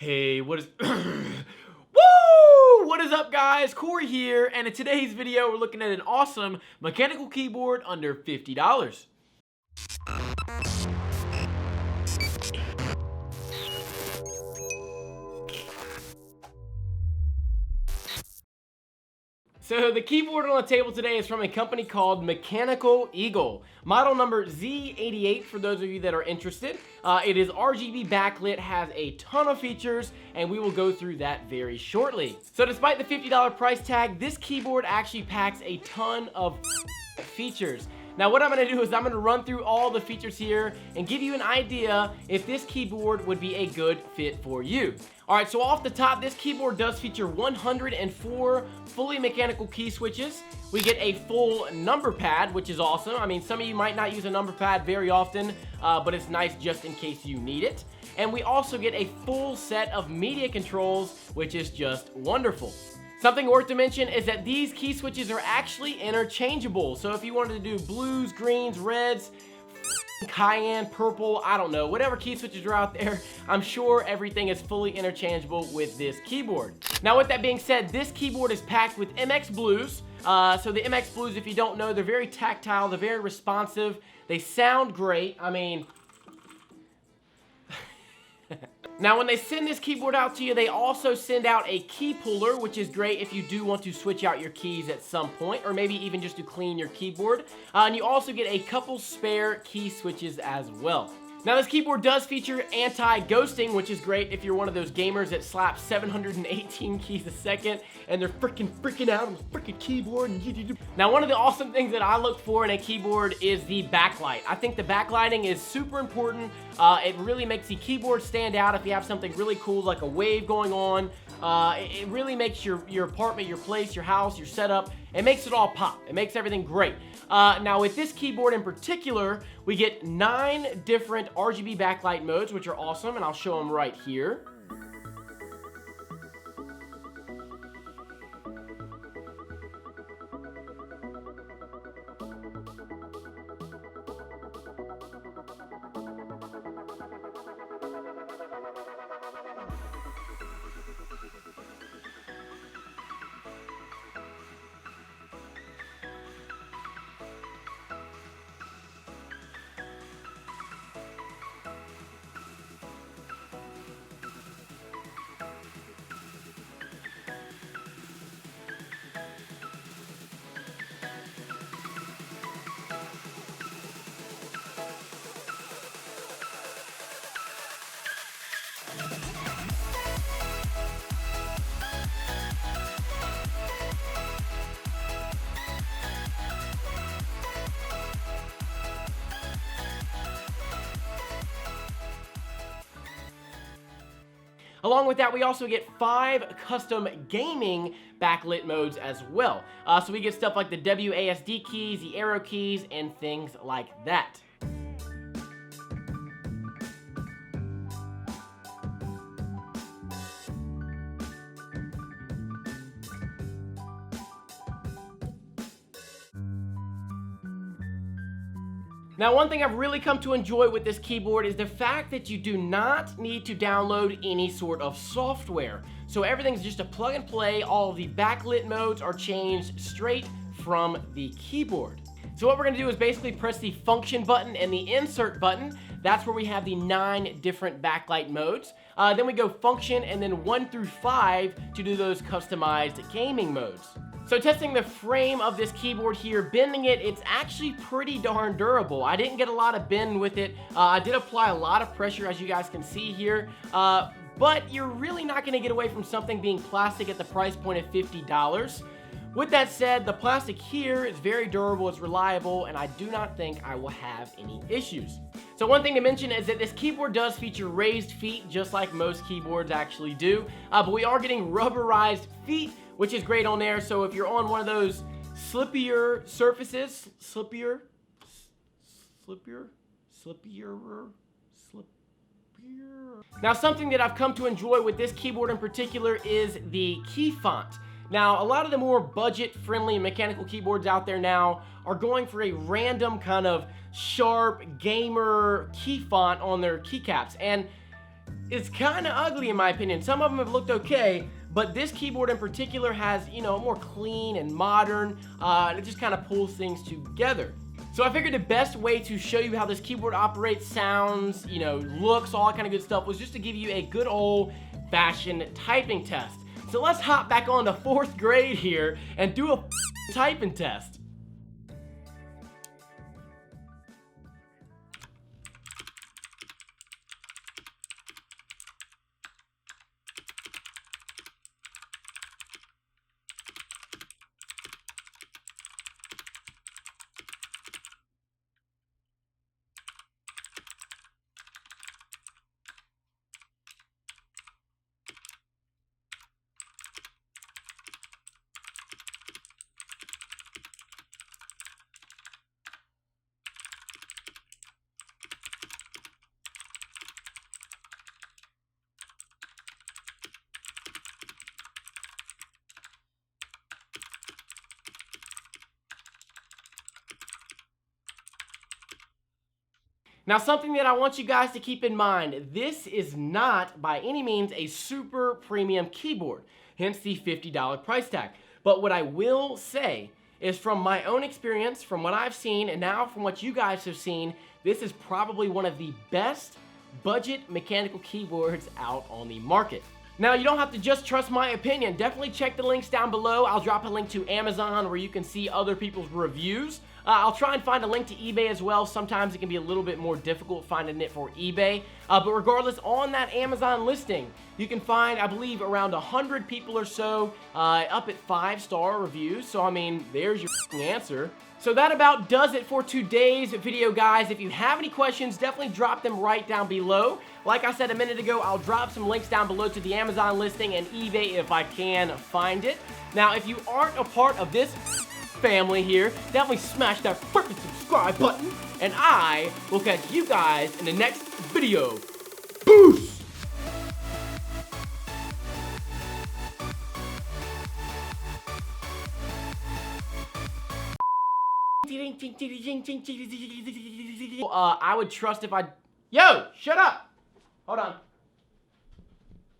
Hey, what is Woo! What is up, guys? Corey here, and in today's video, we're looking at an awesome mechanical keyboard under $50. So the keyboard on the table today is from a company called Mechanical Eagle. Model number Z88 for those of you that are interested. It is RGB backlit, has a ton of features, and we will go through that very shortly. So despite the $50 price tag, this keyboard actually packs a ton of features. Now what I'm going to do is I'm going to run through all the features here and give you an idea if this keyboard would be a good fit for you. Alright, so off the top, this keyboard does feature 104 fully mechanical key switches. We get a full number pad, which is awesome. I mean, some of you might not use a number pad very often, but it's nice just in case you need it. And we also get a full set of media controls, which is just wonderful. Something worth to mention is that these key switches are actually interchangeable. So if you wanted to do blues, greens, reds, cayenne, purple, I don't know, whatever key switches are out there, I'm sure everything is fully interchangeable with this keyboard. Now with that being said, this keyboard is packed with MX Blues. So the MX Blues, if you don't know, they're very tactile, they're very responsive, they sound great. I mean, now when they send this keyboard out to you, they also send out a key puller, which is great if you do want to switch out your keys at some point, or maybe even just to clean your keyboard. And you also get a couple spare key switches as well. Now this keyboard does feature anti-ghosting, which is great if you're one of those gamers that slap 718 keys a second and they're freaking out on the freaking keyboard. Now one of the awesome things that I look for in a keyboard is the backlight. I think the backlighting is super important. It really makes the keyboard stand out if you have something really cool like a wave going on. It really makes your apartment, your place, your house, your setup, it makes it all pop. It makes everything great. Now with this keyboard in particular, we get 9 different RGB backlight modes, which are awesome, and I'll show them right here. Along with that, we also get 5 custom gaming backlit modes as well. So we get stuff like the WASD keys, the arrow keys, and things like that. Now, one thing I've really come to enjoy with this keyboard is the fact that you do not need to download any sort of software. So everything's just a plug and play. All of the backlit modes are changed straight from the keyboard. So what we're gonna do is basically press the function button and the insert button. That's where we have the 9 different backlight modes. Then we go function and then 1 through 5 to do those customized gaming modes. So testing the frame of this keyboard here, bending it, it's actually pretty darn durable. I didn't get a lot of bend with it. I did apply a lot of pressure, as you guys can see here. But you're really not gonna get away from something being plastic at the price point of $50. With that said, the plastic here is very durable, it's reliable, and I do not think I will have any issues. So one thing to mention is that this keyboard does feature raised feet, just like most keyboards actually do. But we are getting rubberized feet, which is great on there. So if you're on one of those slippier surfaces, Now something that I've come to enjoy with this keyboard in particular is the key font. Now, a lot of the more budget-friendly mechanical keyboards out there now are going for a random kind of sharp gamer key font on their keycaps. And is kind of ugly in my opinion. Some of them have looked okay, but this keyboard in particular has, you know, more clean and modern, and it just kind of pulls things together. So I figured the best way to show you how this keyboard operates, sounds, you know, looks, all that kind of good stuff, was just to give you a good old-fashioned typing test. So let's hop back on to 4th grade here and do a typing test. Now, something that I want you guys to keep in mind, this is not by any means a super premium keyboard, hence the $50 price tag. But what I will say is, from my own experience, from what I've seen, and now from what you guys have seen, this is probably one of the best budget mechanical keyboards out on the market. Now, you don't have to just trust my opinion. Definitely check the links down below. I'll drop a link to Amazon where you can see other people's reviews. I'll try and find a link to eBay as well. Sometimes it can be a little bit more difficult finding it for eBay. But regardless, on that Amazon listing, you can find, I believe, around 100 people or so up at 5-star reviews. So, I mean, there's your answer. So that about does it for today's video, guys. If you have any questions, definitely drop them right down below. Like I said a minute ago, I'll drop some links down below to the Amazon listing and eBay if I can find it. Now, if you aren't a part of this family here, definitely smash that freaking subscribe button, and I will catch you guys in the next video. Boost! I would trust if I... Yo, shut up! Hold on.